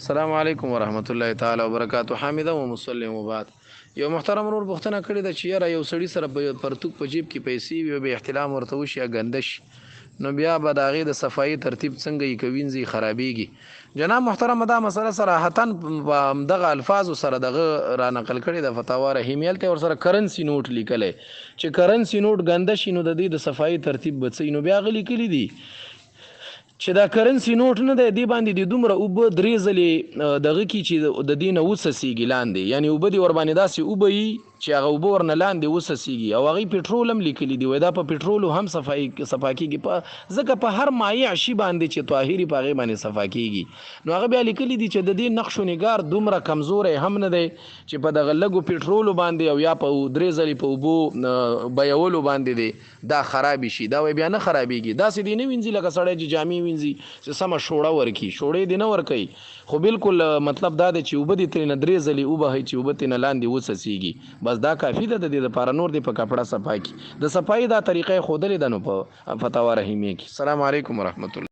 السلام علیکم ورحمت الله تعالی وبرکاتہ. حامده و مسلم وبعد. یو محترم ورور پوښتنه کړې ده چې یاره یو سړی سره به پرتوک په جیب کې پیسې وي او به احتلام ورته وشي یا ګندش، نو بیا به د هغې د صفایي ترتیب څنګه یې که وینځي خرابېږي. جناب محترم دا مسله صراحتا په همدغه الفاظو سره دغه را نقل کړې ده فتاوا رحیمیه، هلته ورسره کرنسي نوټ لیکلی چې کرنسي نوټ ګنده شي نو د دې د صفایي ترتیب به څه وي. نو بیا هغه لیکلي دي چې دا کرنسي نوټ نه دی، دې باندې د دومره اوبه درې ځلې دغه کې چې د دې نه وڅڅېږي لاندې، یعنې اوبه دې ورباندې داسې اوبه وي چې هغه اوبه ورنه لاندې وڅڅېږي، او هغې پټرول هم لیکلي دي، وایي دا په پټرولو هم صفا کېږي، ځکه په هر مایع شي باندې چې طاهري په هغې باندې صفا کېږي. نو هغه بیا لیکلي دي چې د دې نقش و نګار دومره کمزوری هم نه دی چې په دغه لږو پټرولو باندې او یا په درې ځلې په اوبو بیولو باندې دی دا خرابې شي. دا وایي بیا نه خرابېږي، داسې دی نه وینځي لکه سړی چې جامې وینځي چې سمه شوړه ورکړي، شوړې دې نه ورکوي، خو بالکل مطلب دا دی چې اوبه دې ترېنه درې ځلې وبهئ چې اوبه ترېنه لاندې وڅڅېږي، بس دا کافي ده د دې دپاره، نور دې په کپړه صفا کړي. د صفایي دا طریقه یې ښودلې ده نو په فتاوا رحیمیه کې. السلام علیکم ورحمت الله.